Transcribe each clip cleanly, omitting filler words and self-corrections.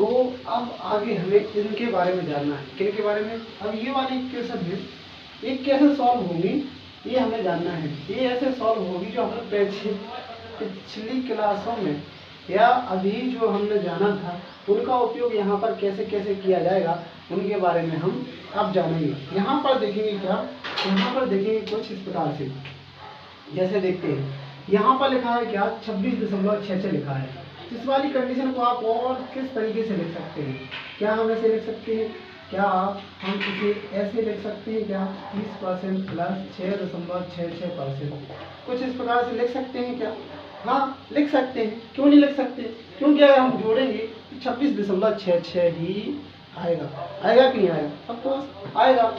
तो अब आगे हमें इनके बारे में जानना है। किनके बारे में? अब ये वाली इक्वेशन है, ये कैसे सॉल्व होगी ये हमें जानना है। ये ऐसे सॉल्व होगी जो हमने पिछली क्लासों में या अभी जो हमने जाना था उनका उपयोग यहाँ पर कैसे कैसे किया जाएगा उनके बारे में हम अब जानेंगे। यहाँ पर देखेंगे क्या, यहाँ पर देखेंगे कुछ इस प्रकार से, जैसे देखते हैं यहाँ पर लिखा है क्या 26.66 लिखा है। इस वाली कंडीशन को आप और किस तरीके से लिख सकते हैं? क्या हम ऐसे लिख सकते हैं? क्या हम इसे ऐसे लिख सकते हैं क्या 30% प्लस 6.66%, कुछ इस प्रकार से लिख सकते हैं क्या? हाँ लिख सकते हैं, क्यों नहीं लिख सकते? क्योंकि अगर हम जोड़ेंगे तो 26.66 ही आएगा। आएगा कि नहीं आएगा? ऑफकोर्स आएगा।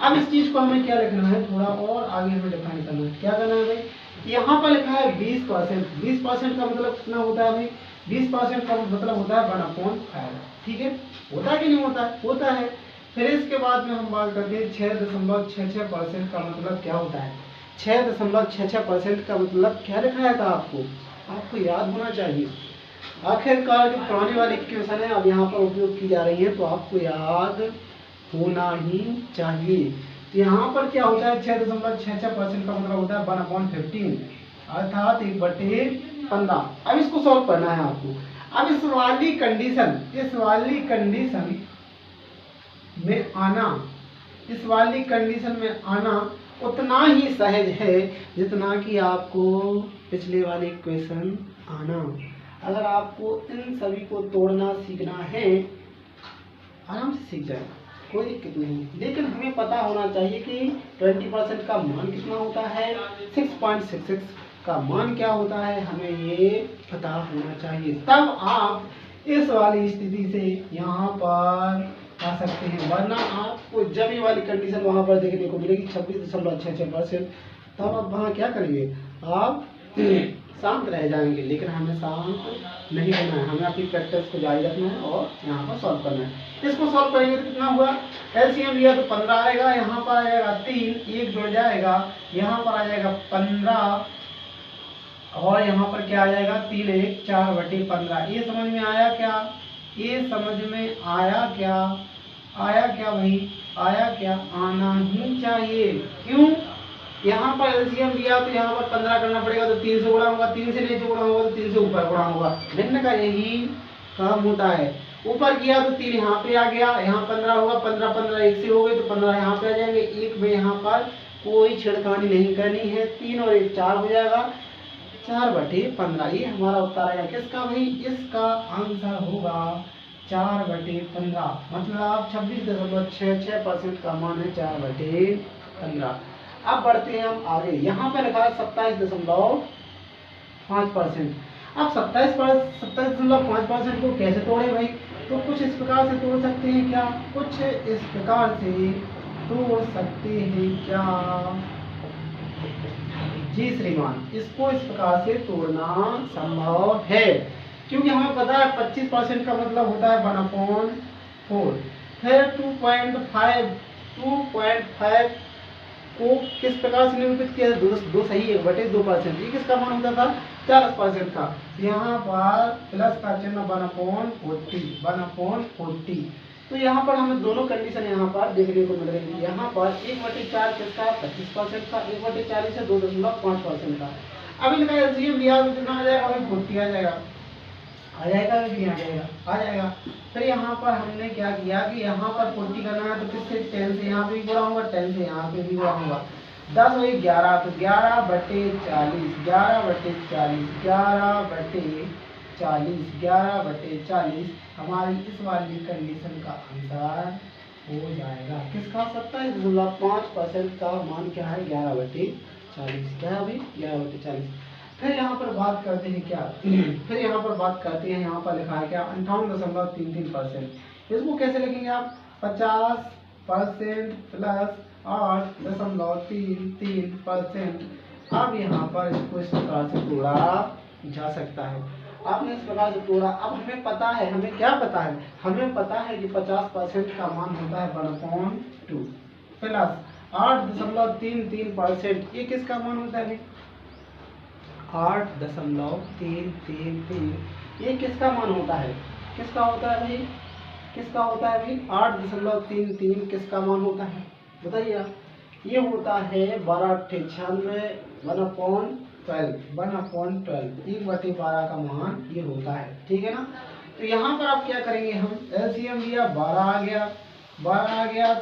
अब इस चीज को हमें क्या लिखना है, थोड़ा और आगे हमें डिफाइन करना है। क्या करना है भाई? यहाँ पर लिखा है 20%। 20% का मतलब कितना होता है भाई? 20% का मतलब होता है 1/5। ठीक है, होता है कि नहीं होता है? होता है। फिर इसके बाद में हम बात करते हैं 6.66% का मतलब क्या होता है। 6.66% का मतलब क्या लिखाया था आपको याद होना चाहिए। आखिरकार जो पुरानी वाली इक्वेशन है अब यहाँ पर उपयोग की जा रही है तो आपको याद होना ही चाहिए। तो यहाँ पर क्या होता है 6.66% का मतलब होता है 1/15 अर्थात 1/15। अब इसको सॉल्व करना है आपको। अब इस वाली कंडीशन में आना उतना ही सहज है जितना कि आपको पिछले वाले इक्वेशन आना। अगर आपको इन सभी को तोड़ना सीखना है आराम से सीख जाएगा, कोई दिक्कत नहीं। लेकिन हमें पता होना चाहिए कि 20% का मान कितना होता है, 6.66 का मान क्या होता है, हमें ये पता होना चाहिए। तब आप इस वाली स्थिति से यहाँ पर आ सकते हैं, वरना आपको जब ये वाली कंडीशन वहाँ पर देखने को मिलेगी 26.66%, तब आप वहाँ क्या करेंगे, आप शांत रह जाएंगे। लेकिन हमें शांत नहीं रहना है, हमें अपनी प्रैक्टिस को जारी रखना है और यहाँ पर सॉल्व करना है। इसको सॉल्व करेंगे तो कितना हुआ, एलसीएम लिया तो 15 आएगा, यहाँ पर आ जाएगा 3, 1 जुड़ जाएगा, यहाँ पर आ जाएगा 15 और यहाँ पर क्या आ जाएगा 3 1 4/15। ये समझ में आया क्या? ये समझ में आया क्या? आया क्या भाई? आया क्या? आना ही चाहिए। क्यों? यहाँ पर एलसीएम लिया तो यहाँ पर 15 करना पड़ेगा तो 3 से गुणा होगा, 3 से नीचे गुणा होगा तो 3 से ऊपर गुणा होगा। भिन्न का यही काम होता है। ऊपर किया तो 3 यहाँ पे आ गया, यहाँ 15 होगा, 15 15 1 से हो गए तो 15 यहाँ पे आ जाएंगे। 1 में यहाँ पर कोई छिड़खानी नहीं करनी है, 3 और 1 4 हो जाएगा, 4/15। ये हमारा उत्तर आएगा किसका भाई? इसका आंसर होगा 4/15। मतलब 26.66% का मान है 4/15। अब बढ़ते हैं हम आगे। यहाँ पे लिखा है 27.5%। अब 27.5% को कैसे तोड़े भाई? तो कुछ इस प्रकार से तोड़ सकते हैं क्या? कुछ इस प्रकार से तोड़ सकते हैं क्या? जी श्रीमान, इसको इस प्रकार से तोड़ना संभव है, क्योंकि हमें पता है 25% का मतलब होता है 1/4। फिर 2.5 को किस प्रकार से निरूपित किया? दो सही 1/2%। ये किसका मान होता था? 40% का। यहाँ पर प्लस का चिन्ह 1/40। तो यहाँ पर हमें दोनों कंडीशन यहाँ पर देखने को मिल रही है। यहाँ पर 1/4 किसका? 25% का, 1/40 है 2.5% का। अभी लिखा एलसीएम लिया तो कितना आ जाएगा? 40 आ जाएगा। आ जाएगा कि नहीं आ जाएगा? आ जाएगा। फिर यहाँ पर हमने क्या किया कि यहाँ पर 40 करना है तो किससे? 10 से यहाँ पे भी गुणा होगा, 10 से यहाँ पे भी गुणा होगा। 10 और 11 तो 11/40 हमारी इस वाली कंडीशन का आंसर हो जाएगा। किसका? 27.5% का मान क्या है? 11/40। क्या है भाई? 11/40। फिर यहाँ पर बात करते हैं क्या? फिर यहाँ पर बात करते हैं, यहाँ पर लिखा है क्या? 58.33%। इसको कैसे लिखेंगे आप? 50% प्लस 8.33%। अब यहाँ पर इसको इस प्रकार से तोड़ा जा सकता है। आपने इस प्रकार से तोड़ा। अब हमें पता है, हमें क्या पता है? हमें पता है कि 50% का मान होता है 1/2 प्लस 8.33%। ये किसका मान होता है? 8.333। ये किसका मान होता है? किसका होता है भाई, किसका होता है भाई 8.33 किसका मान होता है बताइए आप। ये होता है 12/96 1/12 1/12 का मान ये होता है, ठीक है ना। तो यहाँ पर आप क्या करेंगे, हम एलसीएम लिया 12 आ गया, 12 आ गया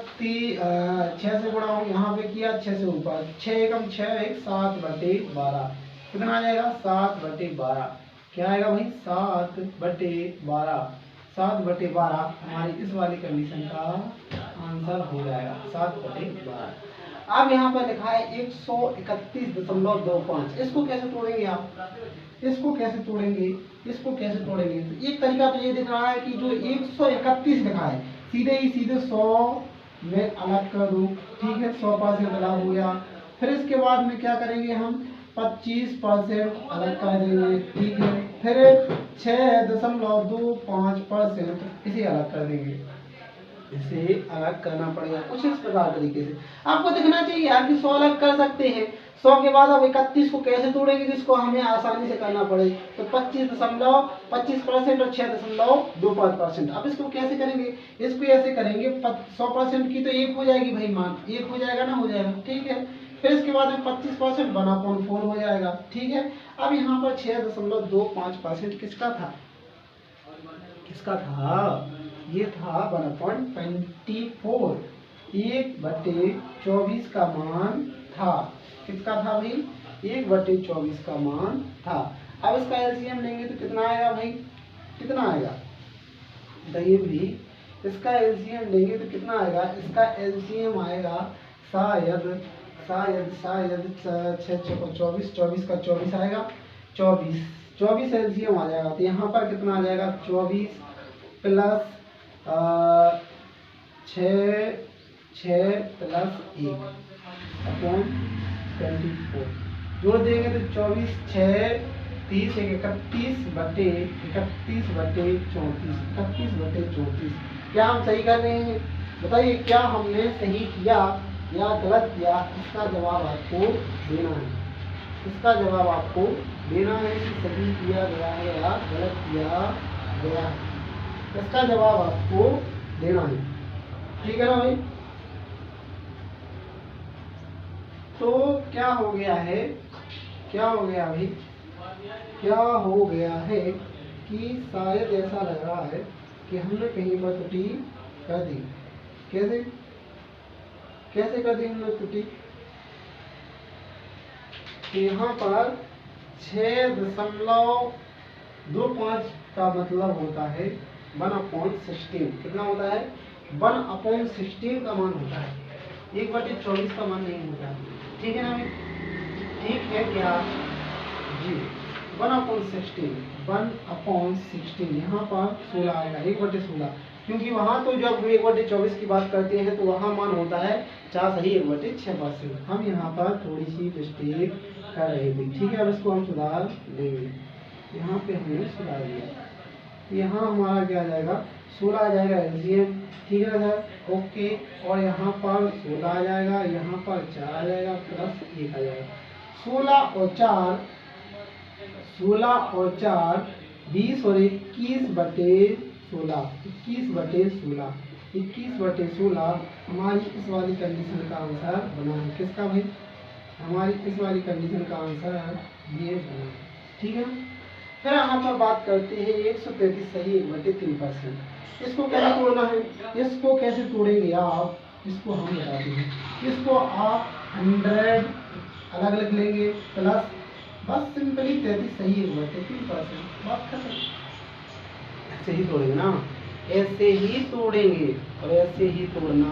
6 से गुणा हो, यहाँ पे किया 6 से ऊपर 6 एकम 6 1 7/12 कितना आ जाएगा 7/12 क्या आएगा भाई 7/12 7/12 हमारी इस वाली कंडीशन का आंसर हो जाएगा 7/12। अब यहाँ पर लिखा है 131.25 इसको कैसे तोड़ेंगे आप, इसको कैसे तोड़ेंगे, इसको कैसे तोड़ेंगे। तो एक तरीका तो ये दिख रहा है कि जो 131 लिखा है सीधे ही सीधे 100 में अलग कर दूं, ठीक है 100% अलग हो गया। फिर इसके बाद में क्या करेंगे हम 25% अलग कर देंगे, ठीक है। फिर 6.25% इसे अलग कर देंगे, इसे अलग करना पड़ेगा कुछ इस प्रकार तरीके से। आपको दिखना चाहिए यार कि 100 अलग कर सकते हैं, 100 के बाद अब 31 को कैसे तोड़ेंगे जिसको हमें आसानी से करना पड़े। तो 25% और 6.25%। अब इसको कैसे करेंगे, इसको ऐसे करेंगे 100% की तो 1 हो जाएगी भाई, मान 1 हो जाएगा ना, हो जाएगा, ठीक है। फिर इसके बाद में 25% 1/4 हो जाएगा, ठीक है। अब यहाँ पर 6.25% किसका था, किसका था, ये था 1/24 1/24 का मान था, किसका था भाई 1/24 का मान था। अब इसका एलसीएम लेंगे तो कितना आएगा भाई, कितना आएगा बताइए भी, इसका एलसीएम लेंगे तो कितना आएगा, इसका एलसीएम आएगा शायद 24 का 24 आएगा, 24 एलसीएम आ जाएगा। तो यहाँ पर कितना आ जाएगा 24 प्लस 6 प्लस 1/24 जोड़ देंगे तो 24 6 30 31/34 क्या हम सही कर रहे हैं बताइए, क्या हमने सही किया या गलत किया। इसका जवाब आपको देना है, इसका जवाब आपको देना है कि सही किया गया है या गलत किया गया है, इसका जवाब आपको देना है, ठीक है ना भाई। तो क्या हो गया है, क्या हो गया भाई, क्या हो गया है कि शायद ऐसा लग रहा है कि हमने कहीं पर त्रुटि कर दी। कैसे कैसे कर दी हमने त्रुटि, यहाँ पर 6.25 का मतलब होता है 1/16 कितना होता है 1/16 का मान होता है, 1/24 का मान नहीं होता, ठीक है ना भाई, ठीक है क्या जी। 1/16 यहाँ पर 16 आएगा 1/16, क्योंकि वहाँ तो जब 1/24 की बात करते हैं तो वहाँ मान होता है 4 सही 1/6%। हम यहाँ पर थोड़ी सी मिस्टेक कर रहे थे, ठीक है। अब इसको हम सुधार देंगे, यहाँ पे हमने सुधार दिया, यहाँ हमारा क्या आ जाएगा 16 आ जाएगा एलसीएम, ठीक है ना सर, ओके। और यहाँ पर 16 आ जाएगा, यहाँ पर 4 आ जाएगा प्लस 1 आ जाएगा, 16 और 4 20 और 21/16 21/16 हमारी इस वाली कंडीशन का आंसर बना है, किसका भाई हमारी इस वाली कंडीशन का आंसर ये बना है, ठीक है। फिर यहाँ पर बात करते हैं 133 सही 1/3%। इसको कैसे तोड़ना है, इसको कैसे तोड़ेंगे आप, इसको हम बताते हैं। इसको आप 100 अलग लिख लेंगे प्लस बस सिंपली 33 सही 1/3%, बात खत्म। ऐसे ही तोड़ेंगे ना, ऐसे ही तोड़ेंगे और ऐसे ही तोड़ना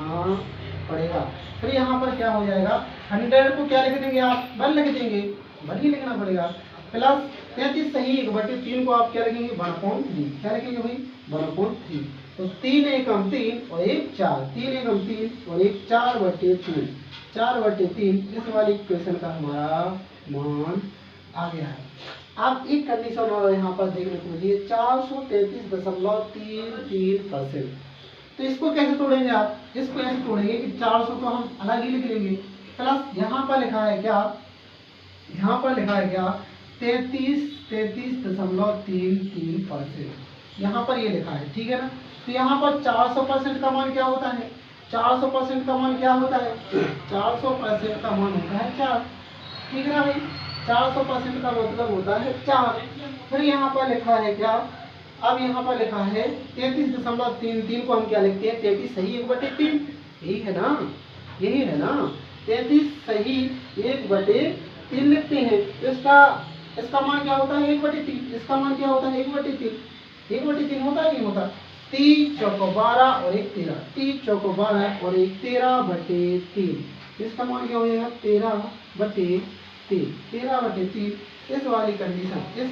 पड़ेगा। फिर यहाँ पर क्या हो जाएगा 100 को क्या लिख देंगे आप 1 लिख देंगे, 1 ही लिखना पड़ेगा, प्लस 33 सही 1/3 को आप क्या लिखेंगे 1/3, क्या लिखेंगे भाई 1/3। तो 3 एकम 3 और 1 4, 3 एकम 3 और 1 4/3, 4/3 इस वाली इक्वेशन का हमारा मान आ गया है। अब एक कंडीशन और यहाँ पर देखने को मिली 433.33%। तो इसको कैसे तोड़ेंगे आप, इसको ऐसे तोड़ेंगे कि 400 को हम अलग ही लिख लेंगे, प्लस यहाँ पर लिखा है क्या, यहाँ पर लिखा है क्या 33.33% यहाँ पर ये लिखा है, ठीक है ना। तो यहाँ पर 400% का मान क्या होता है, 400% का मान क्या होता है, 400% का मान होता है 4, ठीक है ना भाई। 400% का मतलब होता है 4। फिर यहाँ पर लिखा है क्या, अब यहाँ पर लिखा है 33.33 को हम क्या लिखते हैं, 33 सही 1/3, यही है ना, यही है ना, 33 सही 1/3 लिखते हैं। तो इसका मान क्या होता है 1/3, इसका मान क्या होता है 1/3, 1/3 होता है, नहीं होता। 3 चौको 12 और 1 13, 3 चौको 12 और 1 13/3, इसका मान क्या हो जाएगा 13/3, 13/3। इस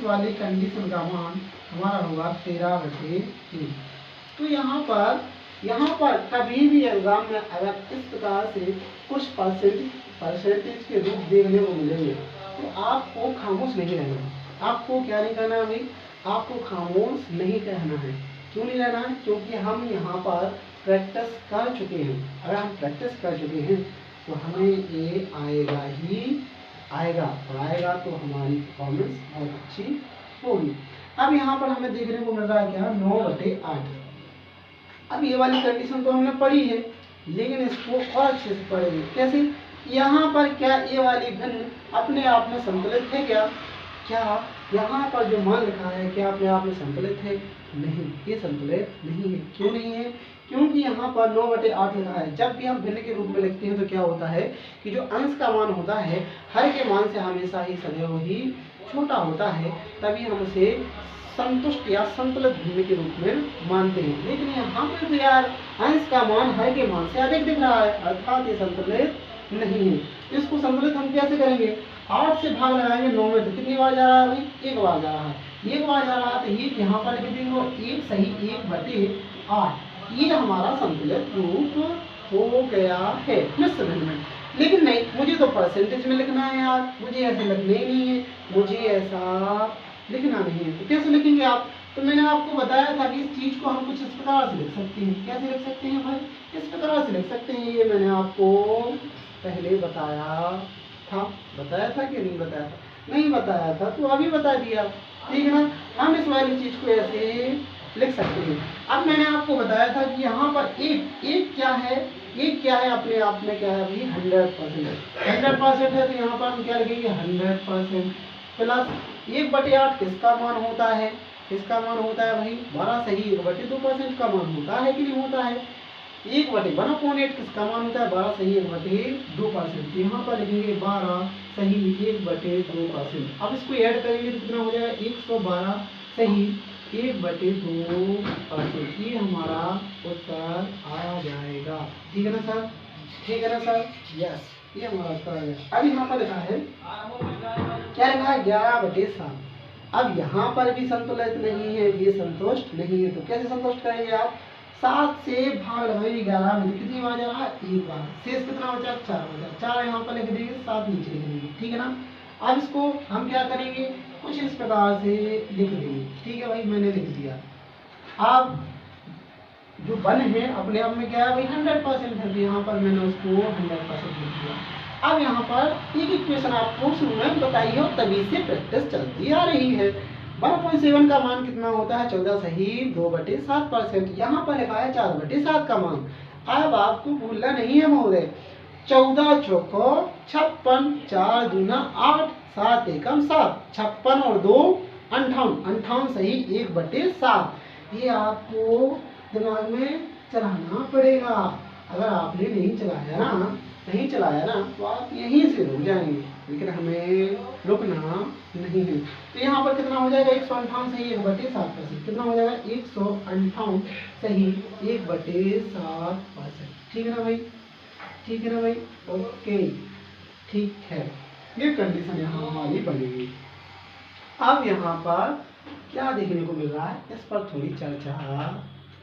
वाली कंडीशन का मान हमारा होगा 13/3। तो यहाँ पर कभी भी एग्जाम में अगर इस प्रकार से कुछ परसेंटेज के रूप देखने को मिलेंगे तो आपको खामोश नहीं रहना है। आपको क्या नहीं करना है भाई, आपको खामोश नहीं रहना है। क्यों नहीं रहना है, क्योंकि हम यहाँ पर प्रैक्टिस कर चुके हैं। अगर हम प्रैक्टिस कर चुके हैं तो हमें ये आएगा ही आएगा, और आएगा तो हमारी परफॉर्मेंस बहुत अच्छी होगी। अब यहाँ पर हमें देखने को मिल रहा है क्या, 9/8। अब ये वाली कंडीशन तो हमने पढ़ी है, लेकिन इसको और अच्छे से पढ़ेंगे। कैसे, यहाँ पर क्या ये वाली भिन्न अपने आप में संतुलित है क्या, यहाँ पर जो मान लिखा है क्या अपने आप में संतुलित है, नहीं, ये संतुलित नहीं है। क्यों नहीं है, क्योंकि यहाँ पर 9/8 लिखा है। जब भी हम भिन्न के रूप में लिखते हैं तो क्या होता है कि जो अंश का मान होता है हर के मान से हमेशा ही सदैव ही छोटा होता है, तभी हम उसे संतुष्ट या संतुलित भिन्न के रूप में मानते हैं। लेकिन यहाँ पर तो यार अंश का मान हर के मान से अधिक दिख रहा है, अर्थात ये संतुलित नहीं है। इसको संतुलित हम कैसे करेंगे, 8 से भाग लगाएंगे 9 में, तो कितनी बार जा रहा है भाई, 1 बार जा रहा है, 1 बार जा रहा है। तो ये यहाँ पर लिख देंगे और 1 सही 1/8, ये हमारा संतुलित रूप हो गया है मिश्र भिन्न में। लेकिन नहीं, मुझे तो परसेंटेज में लिखना है यार, मुझे ऐसे लिखने ही नहीं है, मुझे ऐसा लिखना नहीं है। तो कैसे लिखेंगे आप, तो मैंने आपको बताया था कि इस चीज को हम कुछ इस प्रकार से लिख सकते हैं। कैसे लिख सकते हैं भाई, इस प्रकार से लिख सकते हैं। ये मैंने आपको पहले बताया था कि नहीं बताया था, नहीं बताया था तो अभी बता दिया, ठीक है ना। हम इस वाली चीज को ऐसे लिख सकते हैं। अब मैंने आपको बताया था कि यहाँ पर एक क्या है, एक क्या है अपने आप में क्या है अभी 100% है। तो यहाँ पर हम क्या लिखेंगे 100% प्लस 1/8 किसका मान होता है, किसका मान होता है भाई 12 सही 1/2% का मान होता है कि नहीं होता है। 1/1/8 किसका मान होता है 12 सही 1/2%। यहाँ पर लिखेंगे 12 सही 1/2%। अब इसको ऐड करेंगे तो कितना हो जाएगा 112 सही 1/2%। ये हमारा उत्तर आ जाएगा, ठीक है ना सर, ठीक है ना सर, यस, ये हमारा उत्तर आ गया। अब यहाँ पर लिखा है क्या लिखा है 11/7। अब यहाँ पर भी संतुलित नहीं है, ये संतुष्ट नहीं है। तो कैसे संतुष्ट करेंगे आप, 7 से भाग लगाएंगे 11 में, कितनी बार जा रहा है 1 बार, शेष कितना बचा 4 बचा, 4 यहाँ पर लिख देंगे 7 नीचे लिख देंगे, ठीक है ना। अब इसको हम क्या करेंगे कुछ इस प्रकार से लिख देंगे, ठीक है भाई, मैंने लिख दिया। अब जो वन है अपने आप में क्या है भाई 100% है, तो यहाँ पर मैंने उसको 100% लिख दिया। अब यहाँ पर एक इक्वेशन आपको शुरू में बताई हो, तभी से प्रैक्टिस चलती आ रही है। 1.7 का मान कितना होता है 14 सही 2/7%। यहाँ पर लिखा है 4/7 का मान। अब आपको भूलना नहीं है महोदय, 14 चौको 56, 4 दूना 8, 7 एकम 7, 56 और 2 58, 58 सही 1/7। ये आपको दिमाग में चलाना पड़ेगा। अगर आपने नहीं चलाया ना तो आप यहीं से रुक जाएंगे, लेकिन हमें रुकना नहीं है। तो यहाँ पर कितना हो जाएगा 158 सही 1/7%। कितना हो जाएगा 158 सही 1/7%। ठीक है ना भाई, ठीक है ना भाई, ओके, ठीक है। ये कंडीशन यहाँ हमारी बनेगी। अब यहाँ पर क्या देखने को मिल रहा है, इस पर थोड़ी चर्चा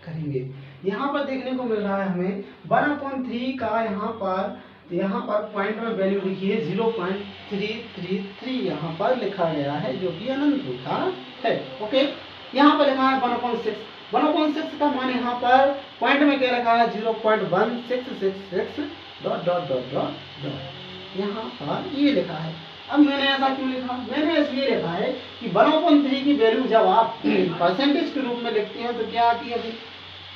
करेंगे। यहाँ पर देखने को मिल रहा है हमें 1/3 का यहाँ पर पॉइंट में वैल्यू लिखिए 0.333 यहाँ पर लिखा गया है, जो कि अनंत होता है। ओके, यहाँ पर लिखा है 1/6। 1/6 का मान यहाँ पर पॉइंट में क्या लिखा है 0.1666 ... यहाँ पर ये लिखा है। अब मैंने ऐसा क्यों लिखा? मैंने इसलिए लिखा है कि 1/3 की वैल्यू जब आप परसेंटेज के रूप में लिखते हैं तो क्या आती है भाई?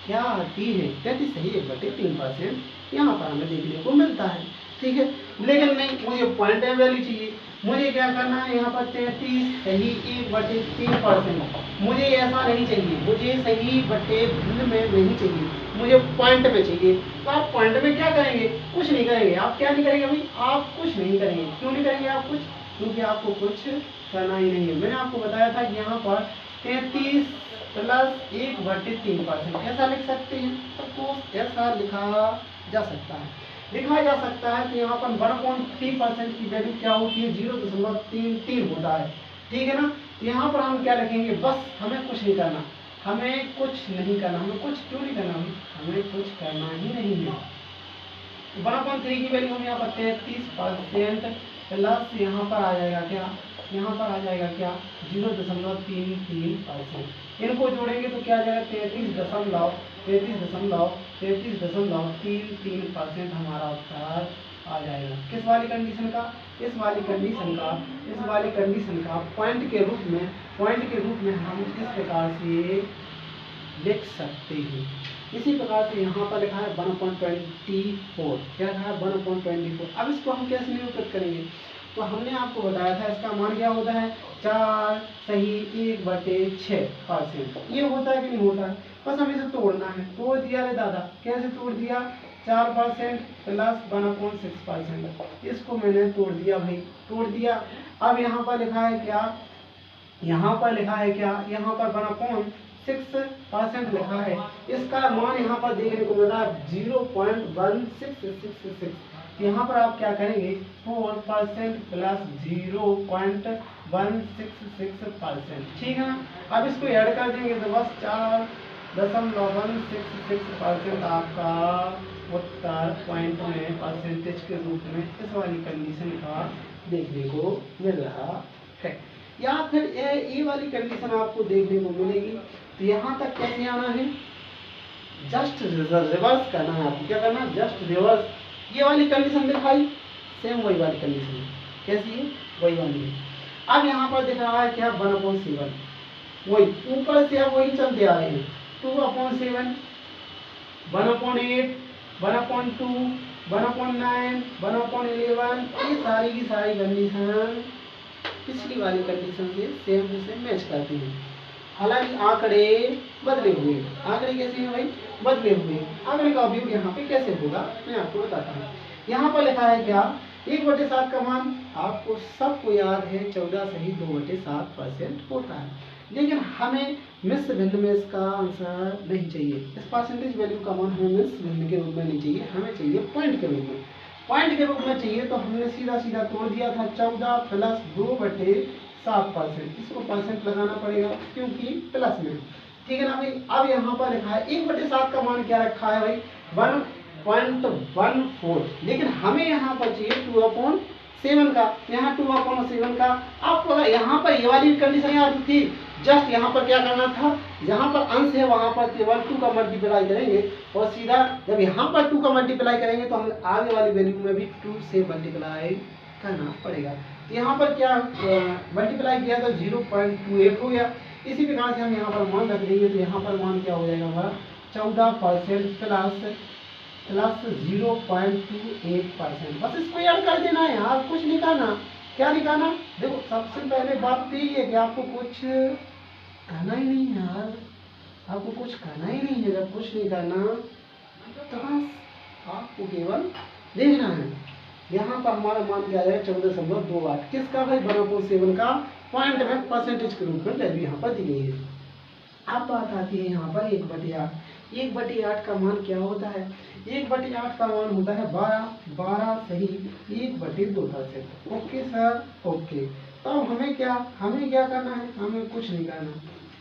क्या आती है? 33.3% यहाँ पर हमें देखने को मिलता है। ठीक है, लेकिन नहीं, मुझे पॉइंट वैल्यू चाहिए। मुझे क्या करना है? यहाँ पर 33 मुझे ऐसा नहीं चाहिए, मुझे सही बटे भिन्न में नहीं चाहिए, मुझे पॉइंट में चाहिए। तो आप पॉइंट में क्या करेंगे? कुछ नहीं करेंगे। आप क्या नहीं करेंगे भाई? आप कुछ नहीं करेंगे। क्यों नहीं करेंगे आप कुछ? क्योंकि आपको कुछ करना ही नहीं है। मैंने आपको बताया था कि यहाँ पर 33 + 1/3% ऐसा लिख सकते हैं। तो ऐसा लिखा जा सकता है, तो यहाँ पर 1/3% की वैल्यू क्या होती है? 0.33 होता है। ठीक है ना? तो यहाँ पर हम क्या लिखेंगे? बस हमें कुछ नहीं करना, हमें कुछ नहीं करना। हमें कुछ क्यों नहीं करना? हमें कुछ करना ही नहीं है। 1/3 की वैल्यू हम यहाँ पर 33% प्लस यहाँ पर आ जाएगा क्या? यहाँ पर आ जाएगा क्या? 0.33%। इनको जोड़ेंगे तो क्या आ जाएगा? 33.33% हमारा उत्तर आ जाएगा। किस वाली कंडीशन का? इस वाली कंडीशन का पॉइंट के रूप में हम इस प्रकार से लिख सकते हैं। इसी प्रकार से यहाँ पर लिखा है 1/24। क्या लिखा है? 1/24। अब इसको हम कैसे निरूपित करेंगे? तो हमने आपको बताया था इसका मान क्या होता है? 4 सही 1/6%। ये होता है कि नहीं होता है? बस हमें इसे तोड़ना है। तोड़ दिया रे दादा। कैसे तोड़ दिया? 4% + 1/6%। इसको मैंने तोड़ दिया भाई, तोड़ दिया। अब यहाँ पर लिखा है क्या? यहाँ पर 1/6% लिखा है। इसका मान यहाँ पर देखने को मिला 0.1666। यहाँ पर आप क्या करेंगे? 4% + 0.166%। ठीक है ना? अब इसको ऐड कर देंगे तो बस 4.166% आपका उत्तर पॉइंट में परसेंटेज के रूप में इस वाली कंडीशन का देखने को मिल रहा है। या फिर ये वाली कंडीशन आपको देखने को मिलेगी। तो यहाँ तक कैसे आना है? जस्ट रिवर्स करना है आपको। क्या करना है? Just reverse. ये वाली कंडीशन दिखाई, सेम वही वाली कंडीशन। कैसी है? वही वाली है। अब यहाँ पर दिख रहा है क्या? 1/7। वही ऊपर से अब वही चलते आ रहे हैं। 2/7, 1/8, 1/2, 1/9, 1/11। ये सारी की सारी कंडीशन पिछली वाली कंडीशन से सेम टू सेम मैच करती हैं। हालांकि आंकड़े बदले हुए। आंकड़े कैसे हैं भाई? बदले हुए। आंकड़े का उपयोग यहाँ पे कैसे होगा मैं आपको बताता हूँ। यहाँ पर लिखा है क्या? 1/7 का मान आपको सबको याद है 14 सही 2/7% होता है। लेकिन हमें मिश्र भिन्न में इसका आंसर नहीं चाहिए। इस परसेंटेज वैल्यू का मान हमें मिश्र भिन्न के रूप में नहीं चाहिए, हमें चाहिए पॉइंट के रूप में। पॉइंट के रूप में चाहिए तो हमने सीधा सीधा तोड़ दिया था 14 + 2/7%। इसको परसेंट लगाना पड़ेगा क्योंकि प्लस में। ठीक है ना भाई? अब यहाँ पर लिखा है 1/7 का मान क्या रखा है भाई? 1.14। लेकिन हमें यहाँ पर चाहिए 2/7 का। यहाँ 2/7 का आपको यहाँ पर ये वाली कंडीशन याद थी। जस्ट यहाँ पर क्या करना था? जहाँ पर अंश है वहाँ पर केवल 2 का मल्टीप्लाई करेंगे और सीधा जब यहाँ पर 2 का मल्टीप्लाई करेंगे तो हमें आगे वाली वैल्यू में भी 2 से मल्टीप्लाई करना पड़ेगा। यहाँ पर क्या मल्टीप्लाई किया तो 0.28 हो गया। इसी प्रकार से हम यहाँ पर मान रख देंगे तो यहाँ पर मान क्या हो जाएगा? 14% प्लस 0.28%। बस इसको याद कर देना है यार, कुछ नहीं करना। क्या नहीं करना? देखो सबसे पहले बात तो यही है कि आपको कुछ करना ही नहीं है यार, आपको कुछ करना ही नहीं है। जब कुछ नहीं करना तो बस आपको केवल देखना है। यहाँ पर हमारा मान क्या है? 14.28। किसका भाई? 1/7 का पॉइंट में परसेंटेज के रूप में वैल्यू यहाँ पर दी गई है। अब बात आती है यहाँ पर 1/8। 1/8 का मान क्या होता है? 1/8 का मान होता है 12 सही 1/2%। Okay sir, okay. तो हमें क्या करना है? हमें कुछ नहीं करना।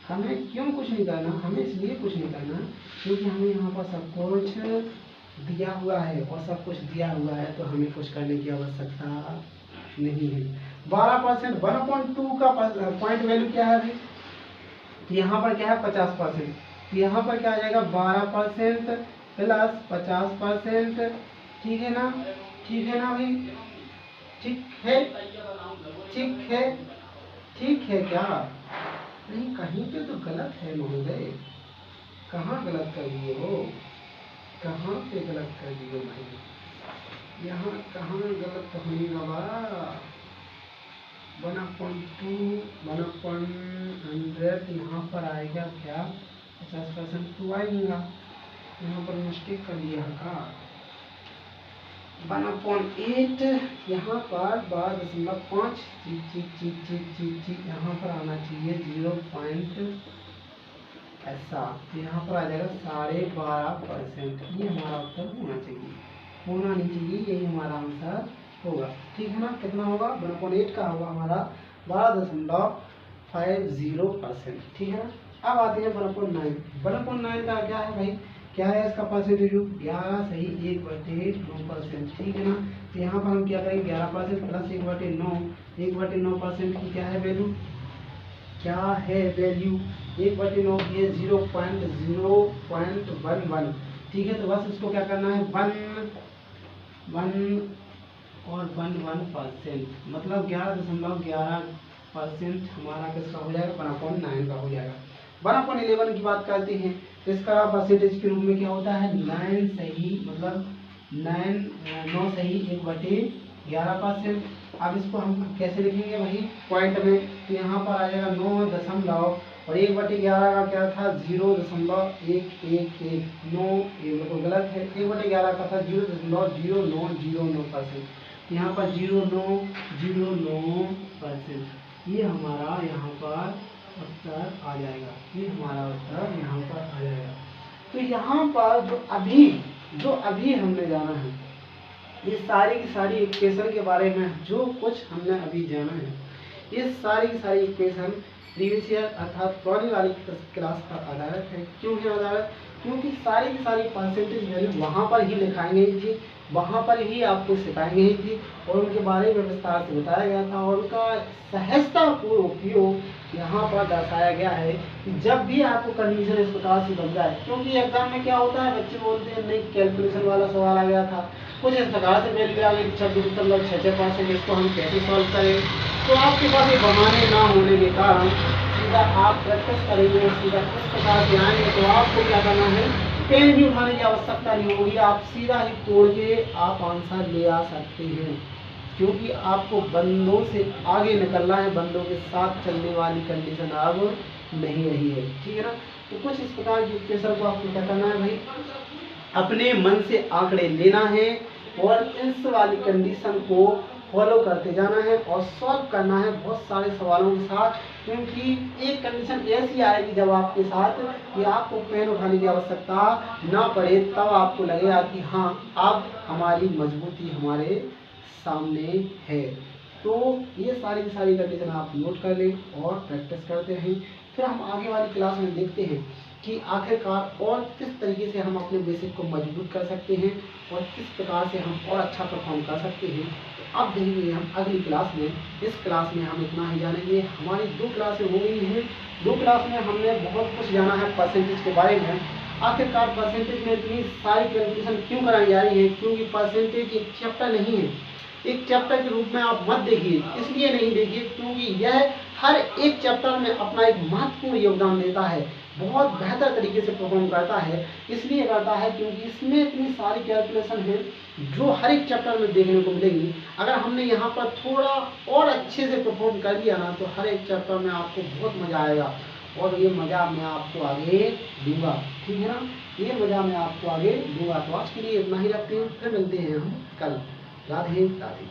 हमें क्यों कुछ नहीं करना? हमें इसलिए कुछ नहीं करना क्योंकि हमें यहाँ पर सब कुछ दिया हुआ है और सब कुछ दिया हुआ है तो हमें कुछ करने की आवश्यकता नहीं है। 12%, 1/2 का पॉइंट वैल्यू क्या है? यहाँ पर क्या है? 50%। यहाँ पर क्या आ जाएगा? 12% प्लस 50%। ठीक है ना? ठीक है ना भाई? ठीक है, ठीक है, ठीक है क्या? नहीं, कहीं पे तो गलत है महोदय। कहाँ गलत कर दिए हो? कहाँ पे गलत कर दिए भाई? यहाँ कहाँ गलत होगा बा? 1/2 यहाँ पर आएगा क्या? 50% तो आएगा। यहाँ पर मिस्टेक कर दिया का। 1/8 यहाँ पर 12.5 यहाँ पर आना चाहिए 0 पॉइंट ऐसा, तो यहाँ पर आ जाएगा 12.5%। ये हमारा उत्तर होना चाहिए, होना नहीं चाहिए, यही हमारा आंसर होगा। ठीक है ना? कितना होगा? 1/8 का होगा हमारा 12.50%। ठीक है ना? अब आते हैं 1/9। 1/9 का क्या है भाई? क्या है इसका परसेंटेज? 11 सही 1/9%। ठीक है ना? तो यहाँ पर हम क्या करेंगे? 11% प्लस 1/9, 1/9% की क्या है वैल्यू? क्या है वैल्यू? 1/9 की 0.011। ठीक है, तो बस इसको क्या करना है? 1 और 1% मतलब 11.11% हमारा किसका हो जाएगा? 1/9 का हो जाएगा। 1/11 की बात करते हैं तो इसका परसेंटेज के रूप में क्या होता है? 9 सही, मतलब 9 सही 1/11%। अब इसको हम कैसे लिखेंगे भाई? पॉइंट में, तो यहाँ पर आ जाएगा 9 दशमलव और 1/11 का क्या था? 0.111। 9 ये तो गलत है, 1/11 का था 0.0909%। यहाँ पर 0.0909%। ये हमारा यहाँ पर उत्तर आ जाएगा, ये हमारा उत्तर यहाँ पर आ जाएगा। तो यहाँ पर जो अभी हमने जाना है, ये सारी की सारी इक्वेशन के बारे में जो कुछ हमने अभी जाना है, ये सारी की सारी इक्वेशन प्रीवियस ईयर अर्थात पुरानी वाली क्लास पर आधारित है। क्यों है आधारित? क्योंकि सारी की सारी परसेंटेज वैल्यू वहाँ पर ही लिखाई गई थी, वहाँ पर ही आपको सिखाई गई थी और उनके बारे में विस्तार से बताया गया था और उनका सहजतापूर्वक उपयोग यहाँ पर दर्शाया गया है कि जब भी आपको कंडीशन इस प्रकार से बन जाए। क्योंकि एग्जाम में क्या होता है, बच्चे बोलते हैं नहीं कैलकुलेशन वाला सवाल आ गया था, कुछ इस प्रकार से वैल्यू आ गई 26.66%, इसको हम कैसे सॉल्व करें? तो आपके पास ये बहाने ना होने के कारण सीधा आप प्रैक्टिस करेंगे, सीधा इस प्रकार से आएंगे तो आपको क्या करना है? पेन भी उठाने की आवश्यकता नहीं होगी, आप सीधा ही तोड़ के आप आंसर ले आ सकते हैं। क्योंकि आपको बंदों से आगे निकलना है, बंदों के साथ चलने वाली कंडीशन अब नहीं रही है। ठीक है ना? तो कुछ इस प्रकार की इक्वेशन को आपको क्या करना है भाई? अपने मन से आंकड़े लेना है और इस वाली कंडीशन को फॉलो करते जाना है और सॉल्व करना है बहुत सारे सवालों के साथ। क्योंकि एक कंडीशन ऐसी आएगी जब आपके साथ कि आपको पेन उठाने की आवश्यकता ना पड़े, तब आपको लगेगा कि हाँ अब हमारी मजबूती हमारे सामने है। तो ये सारी की सारी कंडीशन आप नोट कर लें और प्रैक्टिस करते हैं। फिर हम आगे वाली क्लास में देखते हैं कि आखिरकार और किस तरीके से हम अपने बेसिक को मजबूत कर सकते हैं और किस प्रकार से हम और अच्छा परफॉर्म कर सकते हैं। अब देखेंगे हम अगली क्लास में। इस क्लास में हम इतना ही जानेंगे। हमारी 2 क्लासें हो गई हैं। 2 क्लास में हमने बहुत कुछ जाना है परसेंटेज के बारे में। आखिरकार परसेंटेज में इतनी सारी कैलकुलेशन क्यों कराई जा रही है? क्योंकि परसेंटेज एक चैप्टर नहीं है, एक चैप्टर के रूप में आप मत देखिए। इसलिए नहीं देखिए क्योंकि यह हर एक चैप्टर में अपना एक महत्वपूर्ण योगदान देता है, बहुत बेहतर तरीके से परफॉर्म करता है। इसलिए करता है क्योंकि इसमें इतनी सारी कैलकुलेशन है जो हर एक चैप्टर में देखने को मिलेगी। अगर हमने यहाँ पर थोड़ा और अच्छे से परफॉर्म कर लिया ना, तो हर एक चैप्टर में आपको बहुत मजा आएगा और ये मजा मैं आपको आगे दूंगा। ठीक है ना? ये मजा मैं आपको आगे दूंगा। तो आज के लिए इतना ही रखते हैं, फिर मिलते हैं हम कल। राधे राधे।